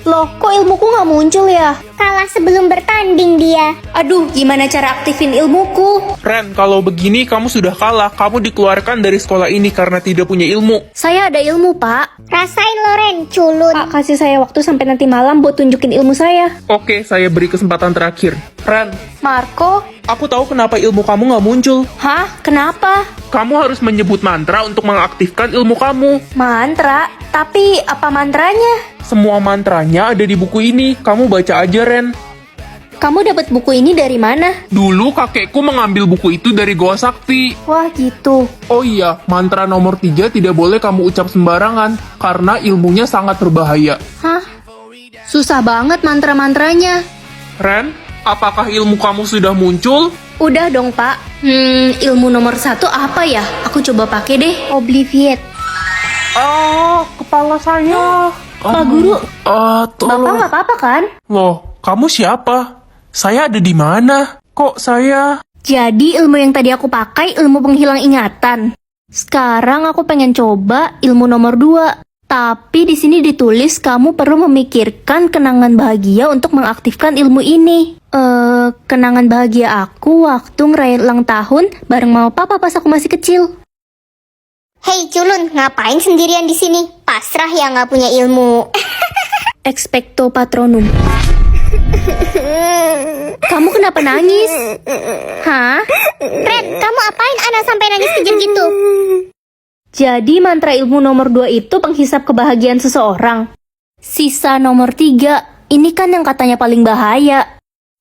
Loh, kok ilmuku nggak muncul ya? Kalah sebelum bertanding dia. Aduh, gimana cara aktifin ilmuku? Ren, kalau begini kamu sudah kalah. Kamu dikeluarkan dari sekolah ini karena tidak punya ilmu. Saya ada ilmu, Pak. Rasain lo Ren, culun. Pak, kasih saya waktu sampai nanti malam buat tunjukin ilmu saya. Oke, saya beri kesempatan terakhir. Ren, Marco? aku tahu kenapa ilmu kamu nggak muncul. Hah? Kenapa? Kamu harus menyebut mantra untuk mengaktifkan ilmu kamu. Mantra? Tapi apa mantranya? Semua mantranya ada di buku ini. Kamu baca aja, Ren. Kamu dapat buku ini dari mana? Dulu kakekku mengambil buku itu dari Goa Sakti. Wah, gitu. Oh iya, mantra nomor 3 tidak boleh kamu ucap sembarangan, karena ilmunya sangat berbahaya. Hah? Susah banget mantra-mantranya. Ren, apakah ilmu kamu sudah muncul? Udah dong, Pak. Ilmu nomor 1 apa ya? Aku coba pakai deh. Obliviate. Kepala saya. Pak Guru, Bapak Tolong. nggak apa-apa kan? Loh, kamu siapa? Saya ada di mana? Kok saya... Jadi ilmu yang tadi aku pakai ilmu penghilang ingatan. Sekarang aku pengen coba ilmu nomor 2. Tapi di sini ditulis kamu perlu memikirkan kenangan bahagia untuk mengaktifkan ilmu ini. Kenangan bahagia aku waktu ngerayain ulang tahun bareng mama papa pas aku masih kecil. Hei culun, ngapain sendirian di sini? Pasrah ya nggak punya ilmu. Expecto patronum. Kamu kenapa nangis? Hah? Ren, kamu apain Ana sampai nangis kejam gitu? Jadi mantra ilmu nomor 2 itu penghisap kebahagiaan seseorang. Sisa nomor 3, ini kan yang katanya paling bahaya.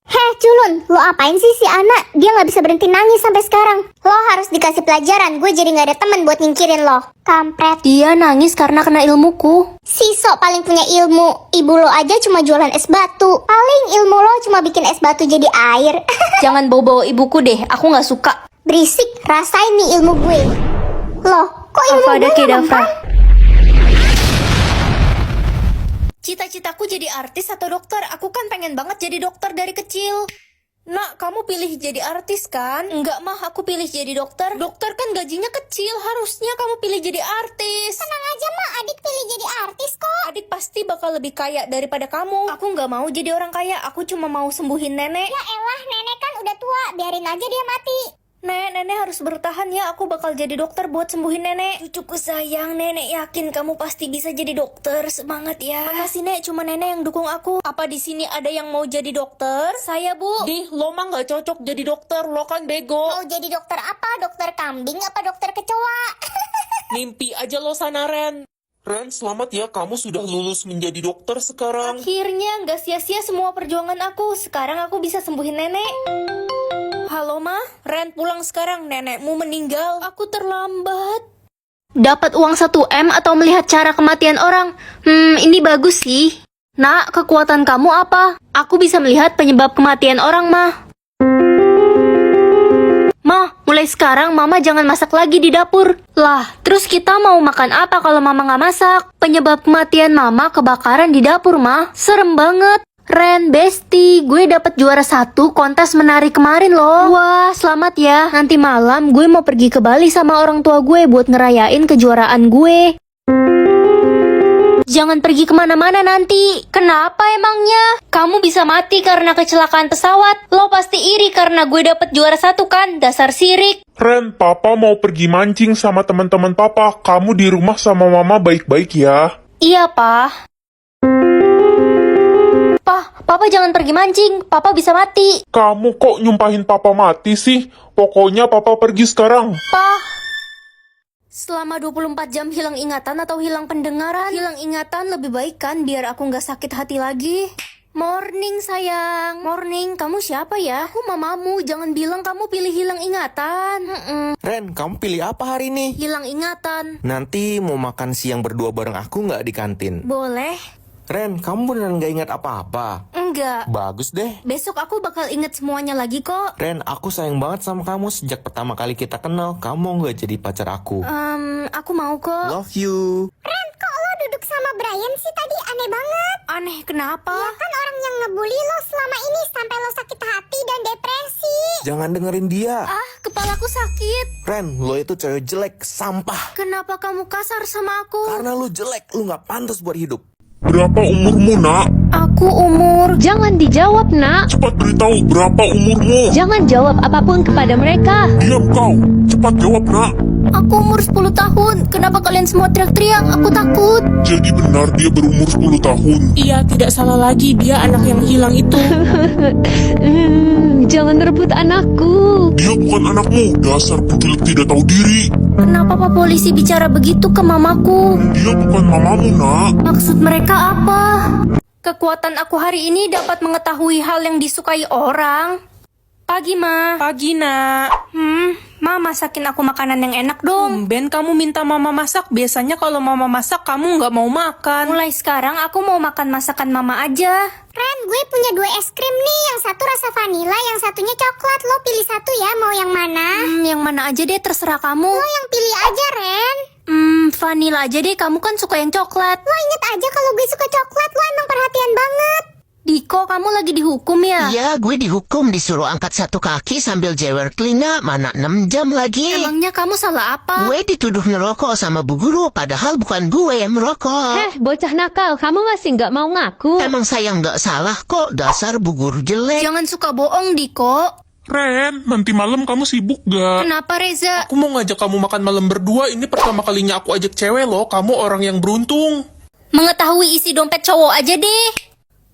Heh culun, lo apain sih si Ana? Dia nggak bisa berhenti nangis sampai sekarang. Lo harus dikasih pelajaran, gue jadi nggak ada teman buat nyingkirin lo. Kampret. Dia nangis karena kena ilmuku. Si Sok paling punya ilmu. Ibu lo aja cuma jualan es batu. Paling ilmu lo cuma bikin es batu jadi air. Jangan bawa-bawa ibuku deh, aku nggak suka. Berisik, rasain nih ilmu gue. Loh, kok ilmu Avada gue nggak Kedavra. mempan? Cita-citaku jadi artis atau dokter? Aku kan pengen banget jadi dokter dari kecil. Nak, kamu pilih jadi artis kan? Enggak mah, aku pilih jadi dokter. Dokter kan gajinya kecil, harusnya kamu pilih jadi artis. Tenang aja mak, adik pilih jadi artis kok. Adik pasti bakal lebih kaya daripada kamu. Aku nggak mau jadi orang kaya, aku cuma mau sembuhin nenek. Ya elah, nenek kan udah tua, biarin aja dia mati. Nenek harus bertahan ya, aku bakal jadi dokter buat sembuhin nenek. Cucuku sayang, nenek yakin kamu pasti bisa jadi dokter. Semangat ya. Makasih nek, cuma nenek yang dukung aku. Apa di sini ada yang mau jadi dokter? Saya bu. Dih, lo mah nggak cocok jadi dokter, lo kan bego. Mau jadi dokter apa? Dokter kambing apa dokter kecoa? Mimpi aja lo sana, Ren. Ren, selamat ya, kamu sudah lulus menjadi dokter sekarang. Akhirnya nggak sia-sia semua perjuangan aku. Sekarang aku bisa sembuhin nenek. Halo ma, Ren pulang sekarang, nenekmu meninggal. Aku terlambat. Dapat uang 1M atau melihat cara kematian orang? Ini bagus sih. Nak, kekuatan kamu apa? Aku bisa melihat penyebab kematian orang, Ma. Ma, mulai sekarang Mama jangan masak lagi di dapur. Lah, terus kita mau makan apa kalau Mama nggak masak? Penyebab kematian Mama kebakaran di dapur, Ma. Serem banget. Ren, Besti, gue dapet juara 1 kontes menari kemarin loh. Wah, selamat ya. Nanti malam gue mau pergi ke Bali sama orang tua gue buat ngerayain kejuaraan gue. Jangan pergi kemana-mana nanti. Kenapa emangnya? Kamu bisa mati karena kecelakaan pesawat. Lo pasti iri karena gue dapet juara 1 kan? Dasar sirik. Ren, papa mau pergi mancing sama teman-teman papa. Kamu di rumah sama mama baik-baik ya. Iya, Pa. Papa jangan pergi mancing. Papa bisa mati. Kamu kok nyumpahin papa mati sih? Pokoknya papa pergi sekarang. Pa. Selama 24 jam hilang ingatan atau hilang pendengaran? Hilang ingatan lebih baik kan biar aku nggak sakit hati lagi. Morning sayang. Morning, kamu siapa ya? Aku mamamu, jangan bilang kamu pilih hilang ingatan. Ren, kamu pilih apa hari ini? Hilang ingatan. Nanti mau makan siang berdua bareng aku nggak di kantin? Boleh? Ren, kamu beneran nggak ingat apa-apa? Enggak. Bagus deh. Besok aku bakal inget semuanya lagi kok. Ren, aku sayang banget sama kamu sejak pertama kali kita kenal. Kamu nggak jadi pacar aku. Aku mau kok. Love you. Ren, kok lo duduk sama Brian sih tadi? Aneh banget. Aneh kenapa? Ya kan orang yang ngebully lo selama ini sampai lo sakit hati dan depresi. Jangan dengerin dia. Kepalaku sakit. Ren, lo itu cewek jelek, sampah. Kenapa kamu kasar sama aku? Karena lo jelek, lo nggak pantas buat hidup. Berapa umurmu, nak? Aku umur... Jangan dijawab, nak. Cepat beritahu berapa umurmu. Jangan jawab apapun kepada mereka. Diam kau. Cepat jawab, nak. Aku umur 10 tahun. Kenapa kalian semua teriak-teriak? Aku takut. Jadi benar dia berumur 10 tahun. Iya, tidak salah lagi, dia anak yang hilang itu. Jangan rebut anakku. Dia bukan anakmu. Dasar penculik tidak tahu diri. Kenapa Pak Polisi bicara begitu ke mamaku? Dia bukan mamamu, nak. Maksud mereka apa? Kekuatan aku hari ini dapat mengetahui hal yang disukai orang. Pagi, Ma. Pagi, nak. Ma masakin aku makanan yang enak dong. Ben kamu minta mama masak. Biasanya kalau mama masak, kamu nggak mau makan. Mulai sekarang aku mau makan masakan mama aja. Ren, gue punya 2 es krim nih. Yang satu rasa vanila, yang satunya coklat. Lo pilih satu ya, mau yang mana? Yang mana aja deh, terserah kamu. Lo yang pilih aja, Ren. Vanilla aja deh, kamu kan suka yang coklat. Lo inget aja kalau gue suka coklat. Lo emang perhatian banget. Diko, kamu lagi dihukum ya? Iya, gue dihukum disuruh angkat satu kaki sambil jewer telinga. Mana 6 jam lagi. Emangnya kamu salah apa? Gue dituduh ngerokok sama bu guru, padahal bukan gue yang merokok. Bocah nakal, kamu masih nggak mau ngaku? Emang saya nggak salah kok, dasar bu guru jelek. Jangan suka bohong, Diko. Ren, nanti malam kamu sibuk gak? Kenapa, Reza? Aku mau ngajak kamu makan malam berdua. Ini pertama kalinya aku ajak cewek loh. Kamu orang yang beruntung. Mengetahui isi dompet cowok aja deh.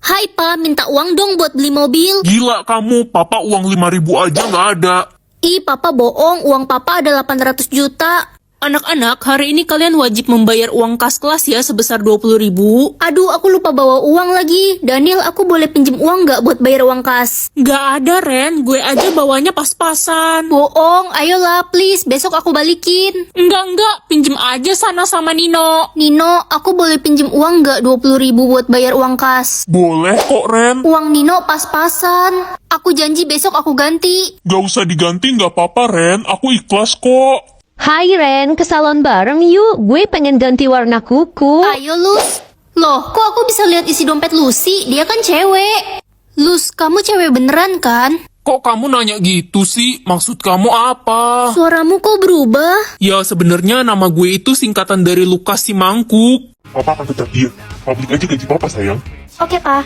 Hai, Pa, minta uang dong buat beli mobil. Gila kamu, papa uang 5.000 aja nggak ada. Ih, Papa bohong. Uang Papa ada 800 juta. Anak-anak, hari ini kalian wajib membayar uang kas kelas ya sebesar 20.000. Aduh, aku lupa bawa uang lagi. Daniel, aku boleh pinjem uang nggak buat bayar uang kas? Nggak ada, Ren. Gue aja bawanya pas-pasan. Bohong, ayolah please. Besok aku balikin. Enggak. Pinjem aja sana sama Nino. Nino, aku boleh pinjem uang nggak 20.000 buat bayar uang kas? Boleh kok, Ren. Uang Nino pas-pasan. Aku janji besok aku ganti. Gak usah diganti, nggak apa-apa, Ren. Aku ikhlas kok. Hai Ren, ke salon bareng yuk. Gue pengen ganti warna kuku. Ayo, Lus. Loh, kok aku bisa lihat isi dompet Lucy? Dia kan cewek. Lus, kamu cewek beneran kan? Kok kamu nanya gitu sih? Maksud kamu apa? Suaramu kok berubah? Ya sebenarnya nama gue itu singkatan dari Lukas si Mangkuk. Papa akan pecat dia. Publik aja gaji papa, sayang. Oke, Pa.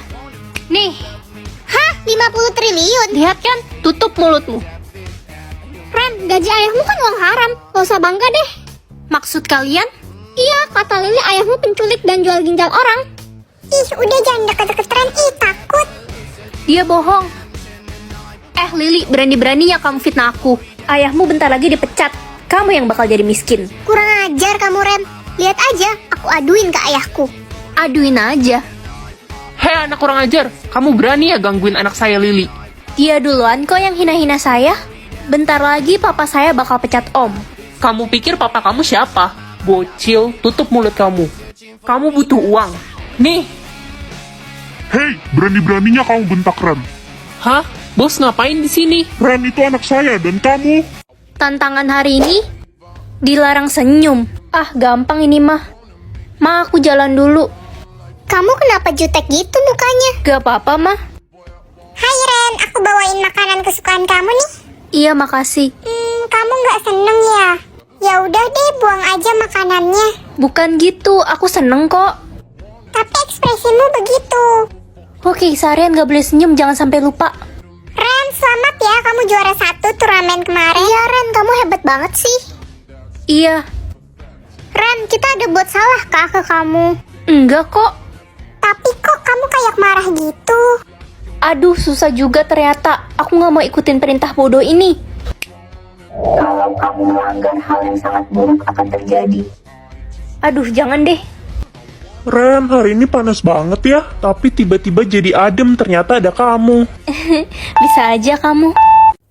Nih, Hah? 50 triliun? lihat kan? Tutup mulutmu. Ren, gaji ayahmu kan uang haram. Gak usah bangga deh. Maksud kalian? Iya, kata Lili ayahmu penculik dan jual ginjal orang. Ih, udah jangan deket-deket Ren. Ih, takut. Dia bohong. Lili, berani-beraninya kamu fitnah aku. Ayahmu bentar lagi dipecat. Kamu yang bakal jadi miskin. Kurang ajar kamu, Ren. Lihat aja, aku aduin ke ayahku. Aduin aja. Hei anak kurang ajar, kamu berani ya gangguin anak saya Lili? Dia duluan kok yang hina-hina saya. Bentar lagi papa saya bakal pecat om. Kamu pikir papa kamu siapa? Bocil, tutup mulut kamu. Kamu butuh uang. Nih. Hei, berani-beraninya kamu bentak Ren. Hah? Bos ngapain di sini? Ren itu anak saya dan kamu. Tantangan hari ini dilarang senyum. Ah, gampang ini mah. Ma, aku jalan dulu. Kamu kenapa jutek gitu mukanya? Gak apa-apa, mah. Hai Ren, aku bawain makanan kesukaan kamu nih. Iya, makasih. Kamu nggak seneng ya? Ya udah deh, buang aja makanannya. Bukan gitu, aku seneng kok. Tapi ekspresimu begitu. Oke, seharian gak boleh senyum, jangan sampai lupa. Ren, selamat ya, kamu juara 1 turnamen kemarin. Iya Ren, kamu hebat banget sih. Iya. Ren, kita ada buat salah kah ke kamu? Enggak kok. Tapi kok kamu kayak marah gitu? Aduh, susah juga ternyata. Aku gak mau ikutin perintah bodoh ini. Kalau kamu melanggar hal yang sangat buruk akan terjadi. Aduh, jangan deh. Ren, hari ini panas banget ya. Tapi tiba-tiba jadi adem, ternyata ada kamu. Bisa aja kamu.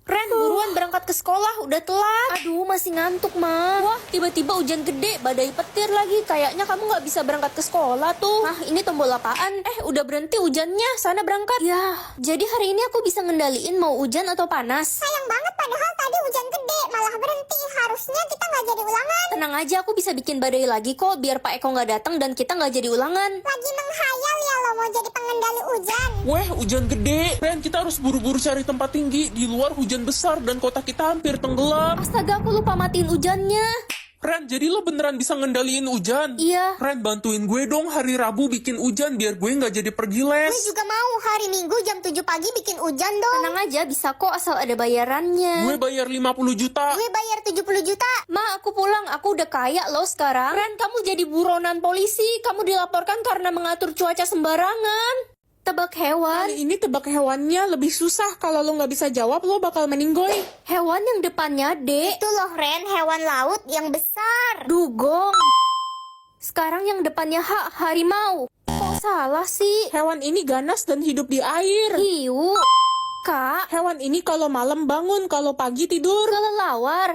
Ren, buruan berangkat ke sekolah, udah telat. Aduh, masih ngantuk, Ma. Wah, tiba-tiba hujan gede, badai petir lagi. Kayaknya kamu gak bisa berangkat ke sekolah tuh. Nah, ini tombol apaan? Udah berhenti hujannya, sana berangkat. Ya, jadi hari ini aku bisa ngendaliin mau hujan atau panas. Sayang banget padahal tadi hujan gede, malah berhenti. Harusnya kita nggak jadi ulangan. Tenang aja, aku bisa bikin badai lagi kok, biar Pak Eko gak datang dan kita gak jadi ulangan. Lagi menghayal ya lo mau jadi pengendali hujan. Weh, hujan gede. Ren, kita harus buru-buru cari tempat tinggi. Di luar hujan besar dan kota kita hampir tenggelam. Astaga, aku lupa matiin hujannya. Ren, jadi lo beneran bisa ngendaliin hujan? Iya. Ren, bantuin gue dong hari Rabu bikin hujan biar gue nggak jadi pergi les. Gue juga mau hari Minggu jam 7 pagi bikin hujan dong. Tenang aja, bisa kok asal ada bayarannya. Gue bayar 50 juta. Gue bayar 70 juta. Ma, aku pulang. Aku udah kaya loh sekarang. Ren, kamu jadi buronan polisi. Kamu dilaporkan karena mengatur cuaca sembarangan. Tebak hewan. Kali ini tebak hewannya lebih susah. Kalau lo nggak bisa jawab, lo bakal meninggoy. Hewan yang depannya D. Itu loh Ren, hewan laut yang besar. Dugong. Sekarang yang depannya H, harimau. Kok salah sih? Hewan ini ganas dan hidup di air. Hiu. K, Hewan ini kalau malam bangun, kalau pagi tidur. kelelawar.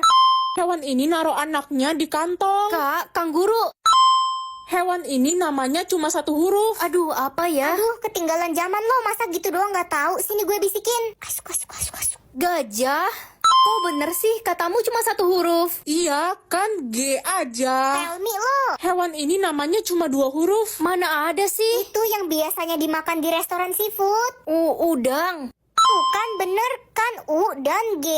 Hewan ini naruh anaknya di kantong. K, kangguru. Hewan ini namanya cuma satu huruf. Aduh, apa ya? Aduh, ketinggalan zaman lo. Masa gitu doang nggak tahu? Sini gue bisikin. Asuk, asuk, asuk, asuk. Gajah. Kok bener sih? Katamu cuma satu huruf. Iya, kan G aja. Tell me lo. Hewan ini namanya cuma 2 huruf. Mana ada sih? Itu yang biasanya dimakan di restoran seafood. Udang. Bukan bener kan U dan G.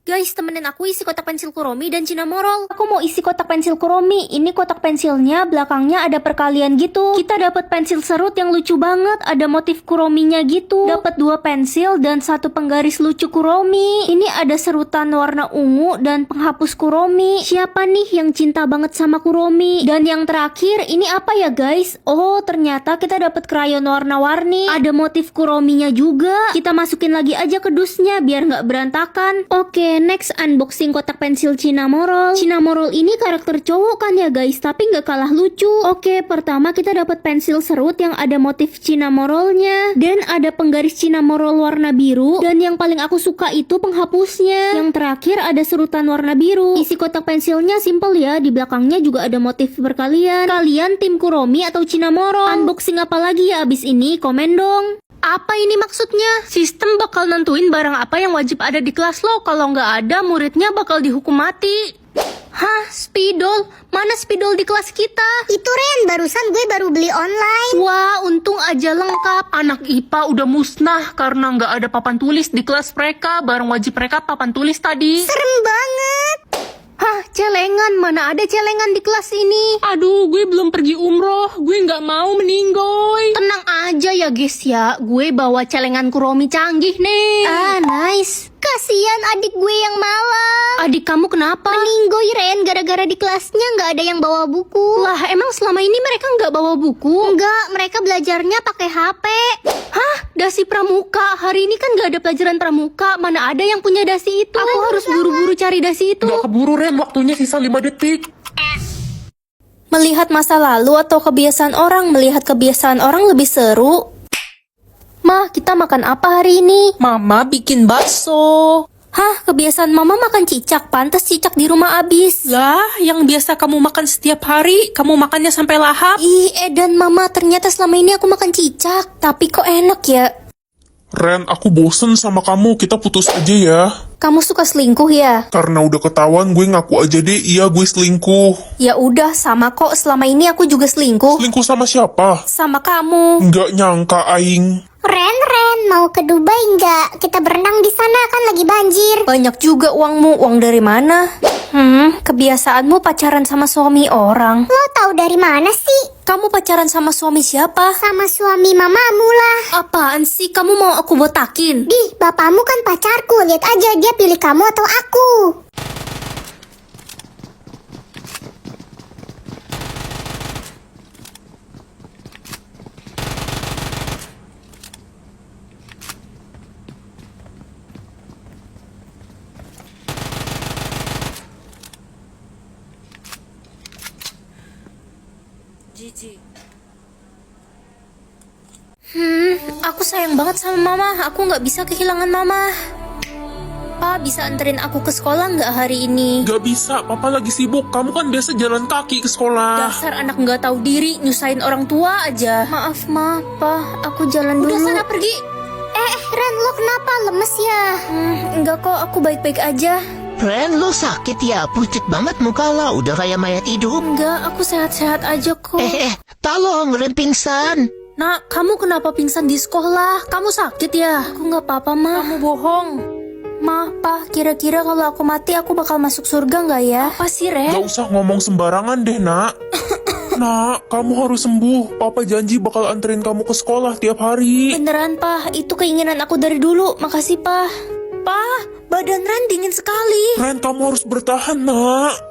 Guys, temenin aku isi kotak pensil Kuromi dan Cinnamoroll. Aku mau isi kotak pensil Kuromi. Ini kotak pensilnya, belakangnya ada perkalian gitu. Kita dapat pensil serut yang lucu banget. Ada motif Kurominya gitu. Dapat 2 pensil dan 1 penggaris lucu Kuromi. Ini ada serutan warna ungu dan penghapus Kuromi. Siapa nih yang cinta banget sama Kuromi? Dan yang terakhir, ini apa ya guys? Oh, ternyata kita dapat krayon warna-warni. Ada motif Kurominya juga. Kita masukin lagi aja ke dusnya biar nggak berantakan. Oke, next unboxing kotak pensil Cinnamoroll. Cinnamoroll ini karakter cowok kan ya guys, tapi nggak kalah lucu. Oke, pertama kita dapat pensil serut yang ada motif Cinnamorollnya dan ada penggaris Cinnamoroll warna biru. Dan yang paling aku suka itu penghapusnya. Yang terakhir ada serutan warna biru. Isi kotak pensilnya simple ya, di belakangnya juga ada motif berkalian. Kalian tim Kuromi atau Cinnamoroll? Unboxing apa lagi ya abis ini? Komen dong. Apa ini maksudnya? Sistem bakal nentuin barang apa yang wajib ada di kelas lo. Kalau nggak ada, muridnya bakal dihukum mati. Hah? Spidol? Mana spidol di kelas kita? Itu Ren, barusan gue baru beli online. Wah, untung aja lengkap. Anak IPA udah musnah karena nggak ada papan tulis di kelas mereka. Barang wajib mereka papan tulis tadi. Serem banget. Hah, celengan? Mana ada celengan di kelas ini? Aduh, gue belum pergi umroh. Gue nggak mau meninggoy. Tenang aja ya guys ya, gue bawa celengan Kuromi canggih nih. Ah, nice. Kasian adik gue yang malang. Adik kamu kenapa? Meninggoy Ren, gara-gara di kelasnya nggak ada yang bawa buku. Lah, emang selama ini mereka nggak bawa buku? Enggak, mereka belajarnya pakai HP. Hah? Dasi pramuka? Hari ini kan nggak ada pelajaran pramuka. Mana ada yang punya dasi itu? Aku harus buru-buru cari dasi itu. Nggak keburu Ren, waktunya sisa 5 detik. Melihat masa lalu atau kebiasaan orang, melihat kebiasaan orang lebih seru. Mah, kita makan apa hari ini? Mama bikin bakso. Hah, kebiasaan mama makan cicak. Pantas cicak di rumah abis. Lah, yang biasa kamu makan setiap hari, kamu makannya sampai lahap. Ih, Edan mama, ternyata selama ini aku makan cicak. Tapi kok enak ya? Ren, aku bosen sama kamu. Kita putus aja ya. Kamu suka selingkuh ya? Karena udah ketahuan, gue ngaku aja deh, iya gue selingkuh. Ya udah, sama kok. Selama ini aku juga selingkuh. Selingkuh sama siapa? Sama kamu. Nggak nyangka, Aing. Ren, mau ke Dubai nggak? Kita berenang di sana kan lagi banjir. Banyak juga uangmu. Uang dari mana? Kebiasaanmu pacaran sama suami orang. Lo tahu dari mana sih? Kamu pacaran sama suami siapa? Sama suami mamamu lah. Apaan sih? Kamu mau aku botakin? Di, bapakmu kan pacarku. Lihat aja dia pilih kamu atau aku. Aku sayang banget sama mama. Aku nggak bisa kehilangan mama. Pa, bisa anterin aku ke sekolah nggak hari ini? Nggak bisa, papa lagi sibuk. Kamu kan biasa jalan kaki ke sekolah. Dasar anak nggak tahu diri, nyusahin orang tua aja. Maaf ma, pa, aku jalan dulu. Udah sana pergi. Ren, lo kenapa? Lemes ya? Enggak kok, aku baik-baik aja. Ren, lo sakit ya? Pucat banget muka lo. Udah kayak mayat hidup. Enggak, aku sehat-sehat aja kok. Tolong, Ren pingsan. Nak, kamu kenapa pingsan di sekolah? Kamu sakit ya? Aku nggak apa-apa, Ma. Kamu bohong. Ma, Pa, kira-kira kalau aku mati aku bakal masuk surga nggak ya? Apa sih, Ren? Gak usah ngomong sembarangan deh, nak. Nak, kamu harus sembuh. Papa janji bakal anterin kamu ke sekolah tiap hari. Beneran, Pa. Itu keinginan aku dari dulu. Makasih, Pa. Pa, badan Ren dingin sekali. Ren, kamu harus bertahan, nak.